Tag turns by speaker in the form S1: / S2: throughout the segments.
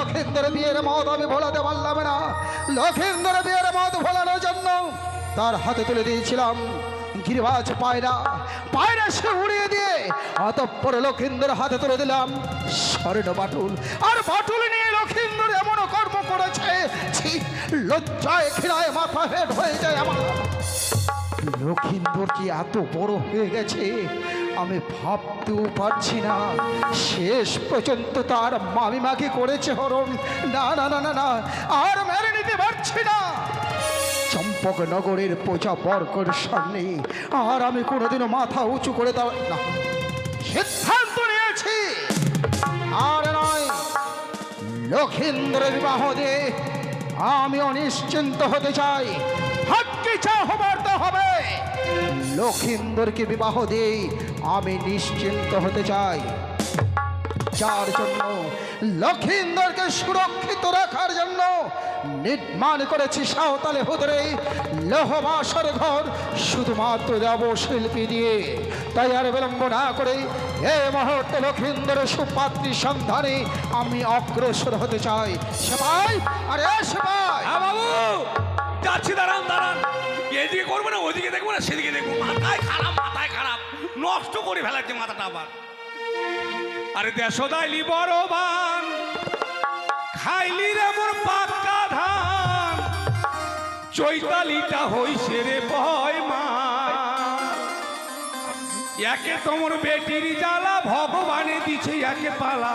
S1: লক্ষিন্দর বিয়ের মত আমি ভোলাতে পারলাম না। লক্ষিন্দর বিয়ের মত ভোলানোর জন্য তার হাতে তুলে দিয়েছিলাম গিরিবাজ পায়রা। পায়রা সে উড়িয়ে দিয়ে অতঃপর লক্ষিন্দর হাতে তুলে দিলাম স্বর্ণ বাটুল। আর বাটুল নিয়ে লক্ষিন্দর এমন কর্ম করেছে, ছি, লজ্জায় ঘৃণায় মাথা হেট হয়ে যায় আমার। লক্ষিন্দর কি এত বড় হয়ে গেছে আমি ভাবতেও পারছি না। শেষ পর্যন্ত তার মামিমাকে করেছে হরণ। না না না না না, আর মেনে নিতে পারছি না। চম্পকনগরের প্রজা বর্গের সামনে আর আমি কোনোদিনও মাথা উঁচু করে দাও না। সিদ্ধান্ত নিয়েছি, আর নয়, লক্ষিন্দরের বিবাহ দিয়ে আমি অনিশ্চিন্ত হতে চাই। ভাগ্যে যা হবার তা হবে। লক্ষিন্দরকে বিবাহ দিয়ে আমি নিশ্চিন্ত হতে চাই, যার জন্য লক্ষিন্দরকে সুরক্ষিত রাখার জন্য নির্মাণ করেছি সাঁওতালে হুদরে লোহবাসর ঘর, শুধুমাত্র দেব শিল্পী দিয়ে। তাই আর বিলম্ব না করে এই মুহূর্তে লক্ষিন্দরের সুপাত্রীর সন্ধানে আমি অগ্রসর হতে চাই। সেবাই, আরে সেবাই।
S2: বাবু যাচ্ছি, দাঁড়ান দাঁড়ান। এদিকে করবো না, ওদিকে দেখবো না, সেদিকে দেখবো। মাথায় খারাপ, মাথায় খারাপ, নষ্ট করে ফেলাচ্ছে মাথাটা আবার। আরে দেশদাইলি বড় বান, খাইলি রে মোর পাক্কা ধান, চৈতালিটা হইছে রে ভয় মা। একে তোমার বেটির জ্বালা ভগবানে দিছে একে পালা,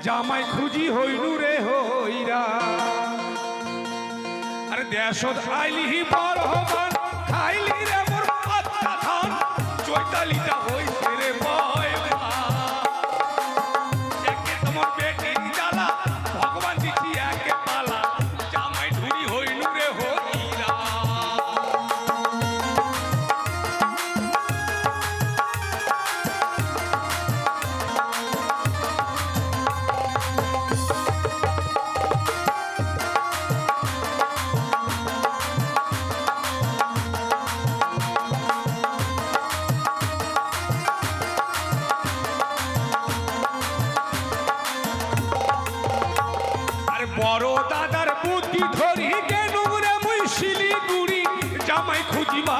S2: জামাই খুঁজি হইলু রে হইরা। আরে দেশত আইলি বড় বান, খাইলি রে মোর পাক্কা ধান, চৈতালিটা হইছে রে ভয় মা। একে তোমার বেটির জ্বালা ভগবান দিছি একে পালা, জামাই ধুরি হইলু রে হইরা। বড় দাদার বুদ্ধি ধরি গেলুম রে মুই শিলিগুড়ি, জামাই খুঁজিবা।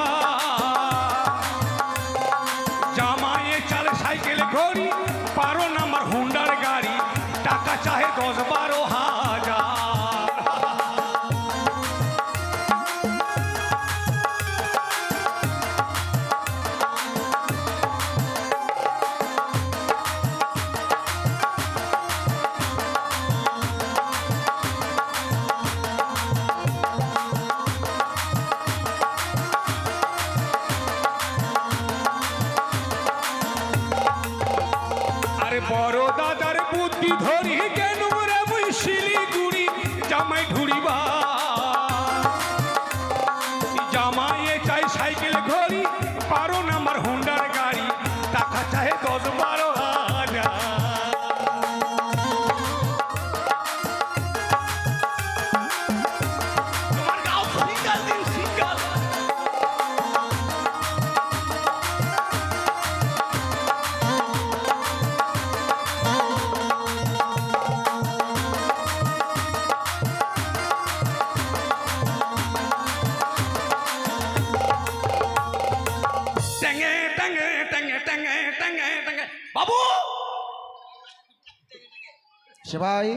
S2: জামাইয়ে চালে সাইকেল ঘড়ি, পারো না আমার হুন্ডার গাড়ি, টাকা চাহে 10-12 হাজার। বড় দাদার বুদ্ধি ধরি গেলুম রে মুই শিলিগুড়ি, জামাই ঘুরিবা। জামাইয়ে চাই সাইকেল ঘড়ি, পারো না আমার হুন্ডার গাড়ি, টাকা চাহে 10-12 হাজার। তোমার গাও সিঙ্গাল দিন সিঙ্গাল। বাবু
S1: সেবাই,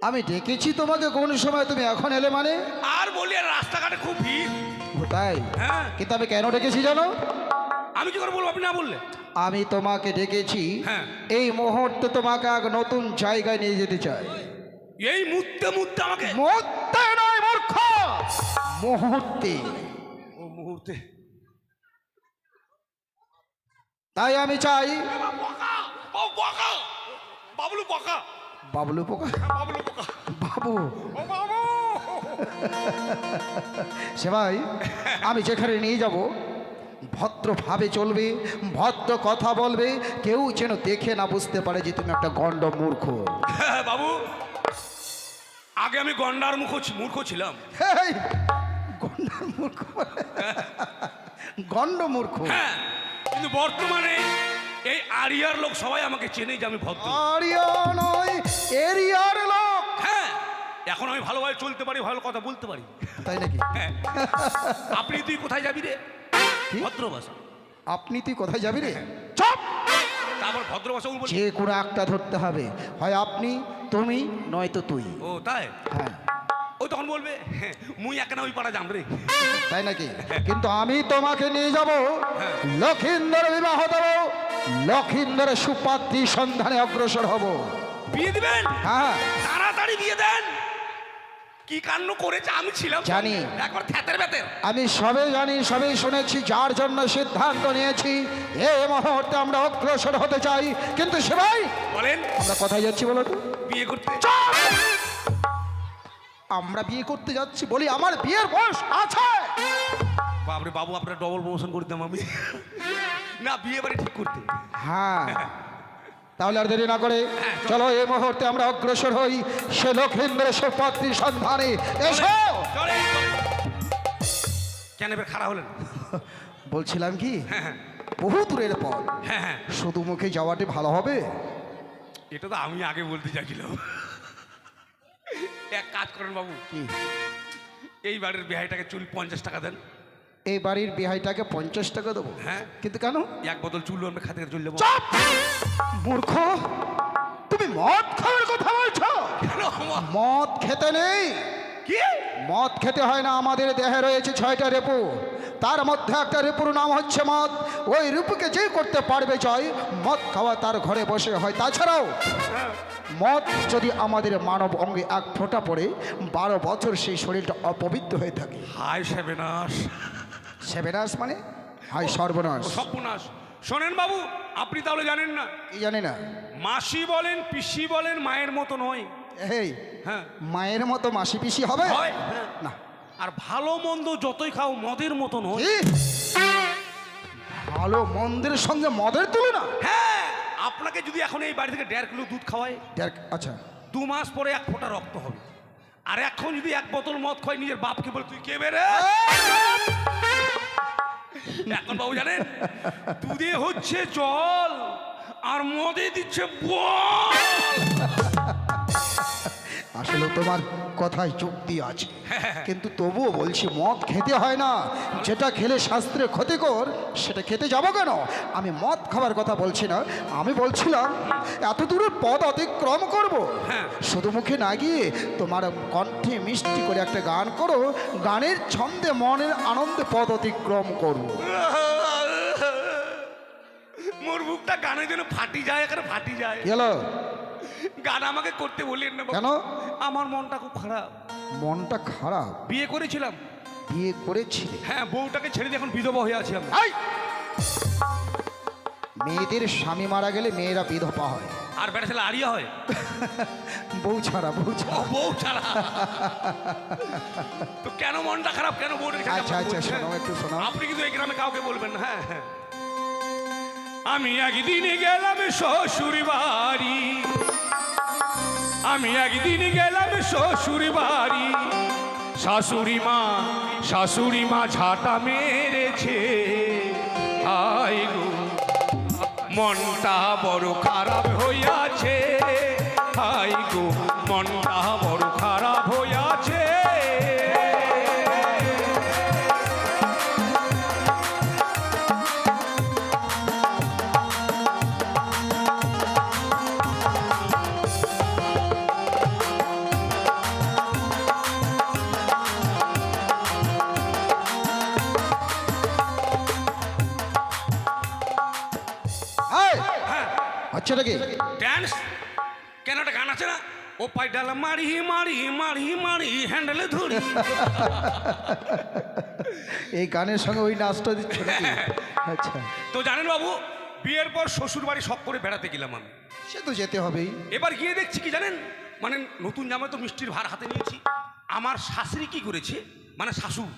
S1: আমি ডেকেছি তোমাকে কোন সময়, তুমি এখন এলে মানে?
S2: আর বলি, আর রাস্তাঘাটে খুব ভিড়।
S1: তাই?
S2: হ্যাঁ।
S1: কিন্তু আমি কেন ডেকেছি জানো?
S2: আমি কি করে বলবো, আপনি না বললে?
S1: আমি তোমাকে ডেকেছি
S2: হ্যাঁ।
S1: এই মুহূর্তে তোমাকে এক নতুন জায়গায় নিয়ে যেতে চাই।
S2: এই মুহূর্তে মুহূর্তে আমাকে?
S1: মুহূর্তে নয় মূর্খ, মুহূর্তে।
S2: ও মুহূর্তে।
S1: তাই আমি চাই।
S2: বাবলু পোকা,
S1: বাবলু পোকা,
S2: বাবলু পোকা,
S1: বাবু।
S2: ও বাবু।
S1: সেবাই, আমি যেখানে নিয়ে যাব ভদ্রভাবে চলবে, ভদ্র কথা বলবে, কেউ যেন দেখে না বুঝতে পারে যে তুমি একটা গন্ড মূর্খ।
S2: বাবু, আগে আমি গন্ডার মূর্খ ছিলাম।
S1: গন্ডার মূর্খ, গন্ড মূর্খ।
S2: হ্যাঁ, কিন্তু বর্তমানে এই আরিয়ার লোক সবাই আমাকে চেনে যে আমি ভদ্র।
S1: আরিয়া নয়,
S2: এখন আমি ভালোভাবে চলতে পারি, ভালো কথা বলতে পারি।
S1: তাই নাকি?
S2: হ্যাঁ। আপনি তুই কোথায় যাবি রে?
S1: কি?
S2: ভদ্র ভাষা।
S1: আপনি তুই কোথায় যাবি রে? চুপ!
S2: তারপর ভদ্র ভাষা বলবো।
S1: যে কোনো একটা ধরতে হবে, হয় আপনি, তুমি, নয়তো তুই।
S2: ও তাই?
S1: হ্যাঁ,
S2: ওই তখন বলবে হ্যাঁ, মুই একা ওই পাড়া যাম রে।
S1: তাই নাকি? কিন্তু আমি তোমাকে নিয়ে যাব, লক্ষিন্দর বিবাহ দেব, লক্ষিন্দরের সুপাত্রী সন্ধানে অগ্রসর হব।
S2: বিয়ে দিবেন?
S1: হ্যাঁ,
S2: তাড়াতাড়ি বিয়ে দেন। কি কাণ্ড করেছে আমি ছিলাম
S1: জানি।
S2: একবার থ্যাতের ব্যাতের।
S1: আমি সবই জানি, সবই শুনেছি, যার জন্য সিদ্ধান্ত নিয়েছি এই মুহূর্তে আমরা অগ্রসর হতে চাই। কিন্তু সেবাই
S2: বলেন
S1: আমরা কোথায় যাচ্ছি বলো তো?
S2: বিয়ে করতে।
S1: আমরা বিয়ে করতে যাচ্ছি বলি আমার বিয়ের বয়স আছে।
S2: বাবরে বাবু, আপনার ডবল প্রমোশন করে দিতাম আমি। না, বিয়ে বাড়ি ঠিক করতে।
S1: হ্যাঁ, তাহলে আর দেরি না করে চলো এই মুহূর্তে আমরা অগ্রসর হই সে লক্ষিন্দ্রের সুপাত্রীর সন্ধানে। এসো।
S2: চলে, চলে। কেন এবার খারাপ হলেন?
S1: বলছিলাম কি,
S2: হ্যাঁ হ্যাঁ
S1: বহু দূরের পথ,
S2: হ্যাঁ হ্যাঁ,
S1: শুধু মুখে যাওয়াটি ভালো হবে?
S2: এটা তো আমি আগে বলতে চাইছিলাম। এক কাজ করেন বাবু,
S1: কি?
S2: এই বাড়ির বিহাইটাকে চুল 50 টাকা দেন।
S1: এই বাড়ির বিহাইটাকে 50 টাকা দেবো?
S2: হ্যাঁ।
S1: কিন্তু কেন?
S2: এক বোতল চুল আমরা খাতে চলে যাবো।
S1: চুপ! মূর্খ, তুমি মদ খাওয়ার কথা বলছো?
S2: কেন?
S1: মদ খেতে নেই।
S2: কি?
S1: মদ খেতে হয় না। আমাদের দেহে রয়েছে 6টা রেপু, তার মধ্যে একটা রেপুর নাম হচ্ছে মদ। ওই রেপুকে যে করতে পারবে জয়, মদ খাওয়া তার ঘরে বসে হয়। তাছাড়াও মদ যদি আমাদের মানব অঙ্গে এক ফোঁটা পড়ে 12 বছর সেই শরীরটা অপবিত্র হয়ে থাকে।
S2: হায় সেবেনাশ।
S1: সেবেনাশ মানে? হায় সর্বনাশ।
S2: সর্বনাশ। শোনেন বাবু, আপনি তাহলে জানেন না,
S1: কি জানি না?
S2: মাসি বলেন পিসি বলেন মায়ের মতো নয়।
S1: এই
S2: হ্যাঁ,
S1: মায়ের মতো মাসি পিসি হবে
S2: হয়। হ্যাঁ।
S1: না?
S2: আর ভালো মন্দ যতই খাও মদের মতো নয়।
S1: কি? ভালো মন্দের সঙ্গে মদের তুলনা?
S2: হ্যাঁ, আপনাকে যদি এখন এই বাড়ি থেকে 1.5 কিলো দুধ খাওয়ায়,
S1: আচ্ছা,
S2: 2 মাস পরে 1 ফোঁটা রক্ত হবে। আর এখন যদি 1 বোতল মদ খায়, নিজের বাপকে বলে তুই কে বেরে। এখন বাবু জানেন, দুধে হচ্ছে জল আর মদে দিচ্ছে বল।
S1: আসলে তোমার কথায় যুক্তি আছে, কিন্তু তবুও বলছি মদ খেতে হয় না। যেটা খেলে স্বাস্থ্যে ক্ষতিকর সেটা খেতে যাবো কেন? আমি মদ খাবার কথা বলছি না, আমি বলছিলাম এত দূরের পথ অতিক্রম করব,
S2: হ্যাঁ।
S1: শুধু মুখে না গিয়ে তোমার কণ্ঠে মিষ্টি করে একটা গান করো, গানের ছন্দে মনের আনন্দে পথ অতিক্রম করবো।
S2: মোর বুকটা গানের জন্য ফাটি যায়, এখানে ফাটি যায়।
S1: গেলো
S2: গান আমাকে করতে বললেন না বাবু।
S1: কেন?
S2: আমার মনটা খুব খারাপ।
S1: মনটা খারাপ?
S2: বিয়ে করেছিলাম,
S1: বিয়ে করেছিলে?
S2: হ্যাঁ, বউটাকে ছেড়ে দিয়ে এখন বিধবা হয়ে আছি আমি।
S1: এই! মেয়েদের স্বামী মারা গেলে মেয়েরা বিধবা হয়,
S2: আর বেটা ছেলে আড়িয়া হয়।
S1: বউ ছাড়া, বউ
S2: ও,
S1: ছাড়া।
S2: বউ ছাড়া। তো কেন মনটা খারাপ, কেন বউটাকে ছেড়ে
S1: আচ্ছা
S2: আমাকে
S1: আচ্ছা,
S2: বলছেন?
S1: শোনাও একটু শোনাও।
S2: আপনি কিন্তু এই গ্রামে কাউকে বলবেন না। হ্যাঁ হ্যাঁ। আমি একদিনে গেলাম শ্বশুর বাড়ি, আমি একদিনে গেলাম শ্বশুর বাড়ি। শাশুড়ি মা ঝাঁটা মেরেছে। হায় গো, মনটা বড় খারাপ হইয়াছে। হায় গো, মনটা বড় খারাপ হইয়াছে।
S1: এই!
S2: হ্যাঁ,
S1: হচ্ছেটা কি?
S2: ড্যান্স কেন? একটা গান আছে না, ও পাই ডালা মারি মারি মারি মারি হ্যান্ডেলে ধরি।
S1: এই গানের সঙ্গে ওই নাচটা দিচ্ছে নাকি? আচ্ছা,
S2: তো জানেন বাবু, বিয়ের পর শ্বশুর বাড়ি শখ করে বেড়াতে গেলাম আমি।
S1: সে তো যেতে হবেই।
S2: এবার গিয়ে দেখছি কি জানেন, মানে নতুন জামাই তো মিষ্টির ভার হাতে নিয়েছি। আমার শাশুড়ি কি করেছে, মানে শাশুড়,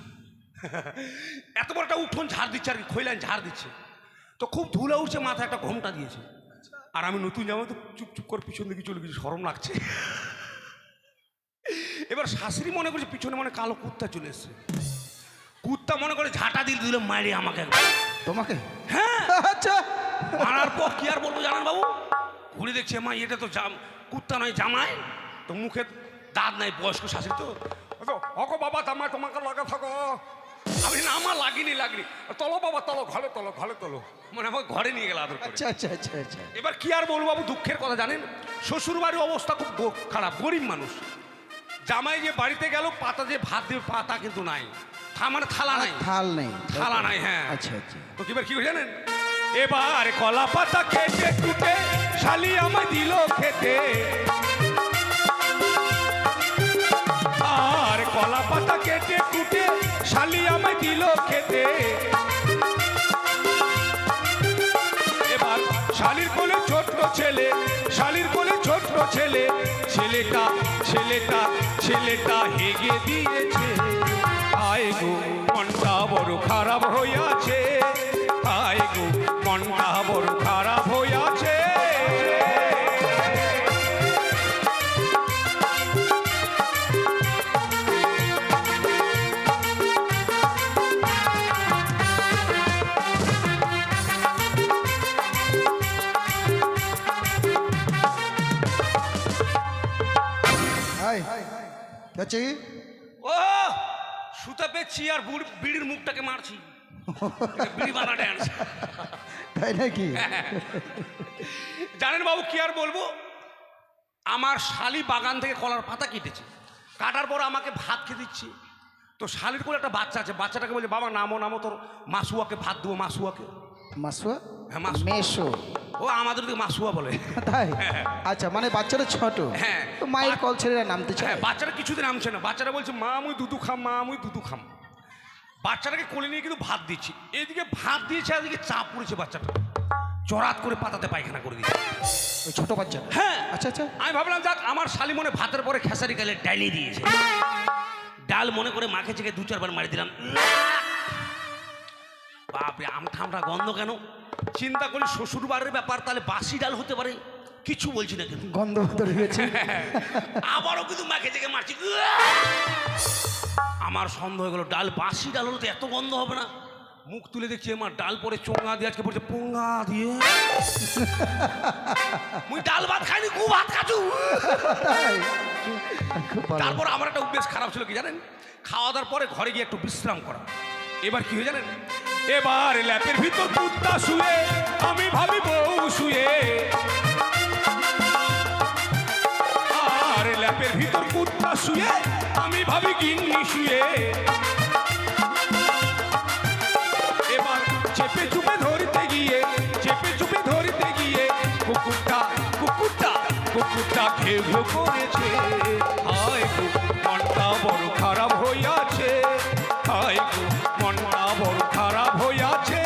S2: এত বড় একটা উঠোন ঝাড় দিচ্ছে আর কি, খৈলান ঝাড় দিচ্ছে। তো খুব ধুলা উঠছে, মাথায় একটা ঘোমটা দিয়েছে। আর আমি নতুন জামাই তো চুপ করে পিছন দিকে চলে গেছি, শরম লাগছে। এবার শাশুড়ি মনে করছে পিছনে মানে কালো কুত্তা চলে এসছে। কুত্তা মনে করে ঝাঁটা দিল মারি আমাকে একবার।
S1: তোমাকে?
S2: হ্যাঁ।
S1: আচ্ছা,
S2: মারার পর কি আর বলবো জানেন বাবু, ঘুরে দেখছে মা এটা তো কুত্তা নয় জামাই। তো মুখে দাঁত নাই, বয়স্ক শাশুড়ি তো। অগো বাবা তামায় তোমাকে লাগা থাকো। আমি না, আমার লাগিনি। তলো বাবা, তলো, ঘরে তোলো। মানে আমার ঘরে নিয়ে গেল আদর করে।
S1: আচ্ছা।
S2: এবার কি আর বলবো বাবু, দুঃখের কথা জানেন, শ্বশুর বাড়ির অবস্থা খুব খারাপ, গরিব মানুষ। জামাই যে বাড়িতে গেল, পাতা যে ভাত দেবে পাতা কিন্তু নাই, মানে থালা নাই। হ্যাঁ
S1: আচ্ছা।
S2: তো এবার কি করে জানেন, এবার কলা পাতা কেটে কুটে শালি আমায় দিল খেতে। আর কলা পাতা কেটে কুটে শালি আমায় দিল খেতে। এবার শালির কোলে ছোট্ট ছেলে, ছেলেটা হেগে দিয়েছে। আয় গো মনটা বড় খারাপ হইয়াছে, আয় গো মনটা বড় খারাপ হইয়াছে। ও সুতা পেয়েছি আর বিড়ির মুখটাকে মারছি, বিড়ি বাঁধা ড্যান্স।
S1: তাই নাকি?
S2: জানেন বাবু কি আর বলবো, আমার শালি বাগান থেকে কলার পাতা কেটেছে, কাটার পর আমাকে ভাত খেতে দিচ্ছে। তো শালির কোলে একটা বাচ্চা আছে, বাচ্চাটাকে বলছে বাবা নামো তোর মাসুয়াকে ভাত দেবো।
S1: মাসুয়া?
S2: হ্যাঁ
S1: মেসো।
S2: ও আমাদের দিকে মাসুয়া বলে।
S1: তাই? আচ্ছা, মানে বাচ্চাটা ছোট।
S2: হ্যাঁ,
S1: তো মায়ের কল ছেড়ে নামতে চায়।
S2: হ্যাঁ, বাচ্চাটা কিছুতে নামছে না। বাচ্চাটা বলছে মা মুই দুধু খাম। বাচ্চাটাকে কোলে নিয়ে কিন্তু ভাত দিচ্ছি, এদিকে ভাত দিয়েছে, এদিকে চাপ পড়েছে, বাচ্চাটা চড়াত করে পাতাতে পায়খানা করে দিয়েছে।
S1: ওই ছোট বাচ্চা?
S2: হ্যাঁ।
S1: আচ্ছা।
S2: আমি ভাবলাম যাক আমার শালি মনে ভাতের পরে খেসারি গালে ডালি দিয়েছে, ডাল মনে করে মাখে চেখে 2-4 বার মারি দিলাম। বাপরে, আমঠামটা গন্ধ কেন? চিন্তা করি শ্বশুর বাড়ির ব্যাপার, তাহলে বাসি ডাল হতে পারে, কিছু বলছি না কিন্তু
S1: গন্ধ ধরে গেছে।
S2: আবারও কিন্তু মাখে চেখে মারছি। আমার সন্দেহ হয়ে গেল, ডাল বাসি ডাল হলে তো এত গন্ধ হবে না। মুখ তুলে দেখছি আমার ডাল পরে চোঙা দিয়ে, আজকে পড়ছে পোঙ্গা দিয়ে। মুই ডাল ভাত খাইনি, গু ভাত খাচু। তারপর আমার একটা অভ্যেস খারাপ ছিল কি জানেন, খাওয়া দাওয়ার পরে ঘরে গিয়ে একটু বিশ্রাম করা। এবার কি হয়ে জানেন, এবার ল্যাপের ভিতর কুত্তা শুয়ে, আমি ভাবি বউ শুয়ে। আর ল্যাপের ভিতর কুত্তা শুয়ে, আমি ভাবি গিন্নি শুয়ে। এবার চেপে চুপে ধরতে গিয়ে কুকুরটা ঘেউ ঘেউ করেছে। হায় গো মনটা বড় খারাপ হইয়াছে, হায় গো মনটা বড় খারাপ হইয়াছে।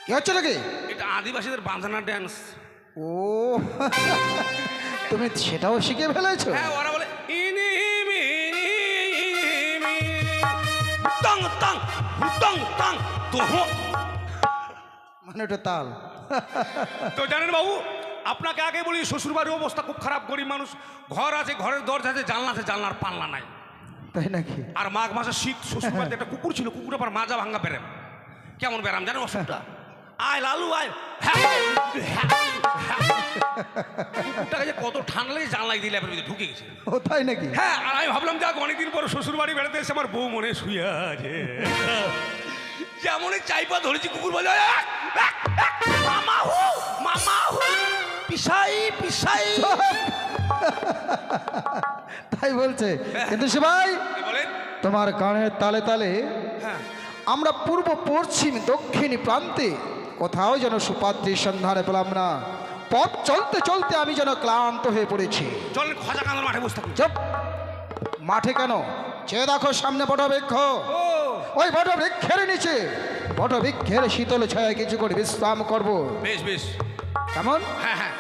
S1: কি হচ্ছে নাকি?
S2: এটা আদিবাসীদের বাঁধানা ড্যান্স।
S1: ও, তুমি সেটাও শিখে ফেলেছো?
S2: হ্যাঁ, ওরা বলে ইনি মিনি টং টং টং টং তো,
S1: মানে ওটা তাল।
S2: তো জানেন বাবু, আপনাকে আগে বলি শ্বশুর বাড়ির অবস্থা খুব খারাপ, গরিব মানুষ, ঘর আছে, ঘরের দরজা আছে, জানলা আছে, জানলার পাল্লা নাই।
S1: তাই নাকি?
S2: আর মাঘ মাসে শীত, শ্বশুর বাড়িতে একটা কুকুর ছিল, কুকুর আবার মাজা ভাঙ্গা বেরাম। কেমন বেরাম জানেন অসুখটা? আয় লালু আয়, কুকুরটাকে যে কত ঠান্ডা লাগে, জানলাই দিলে ঢুকে গেছে।
S1: ও তাই নাকি?
S2: হ্যাঁ, আর আমি ভাবলাম যাক অনেকদিন পর শ্বশুর বাড়ি বেড়াতে এসে আমার বউ মনে শুয়ে আছে, যেমনই চাইপা ধরেছি, কুকুর বলে মামা হু পিসাই।
S1: তাই বলছে, কিন্তু সবাই
S2: বলেন
S1: তোমার গানের তালে তালে
S2: হ্যাঁ,
S1: আমরা পূর্ব পশ্চিম দক্ষিণ প্রান্তে কোথাও যেন সুপাত্রীর সন্ধানে পেলাম না। পথ চলতে চলতে আমি যেন ক্লান্ত হয়ে পড়েছি।
S2: চলেন খোঁজা কাঁদার মাঠে বসে থাকুন।
S1: চুপ! মাঠে কেন? চেয়ে দেখো সামনে বটবৃক্ষ,
S2: ও
S1: ওই বটবৃক্ষের নিচে, বটবৃক্ষের শীতল ছায়া কিছু করে বিশ্রাম করব।
S2: বেশ
S1: কেমন?
S2: হ্যাঁ,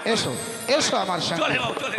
S1: এসো আমার সঙ্গে।
S2: চলে বাবু চলে।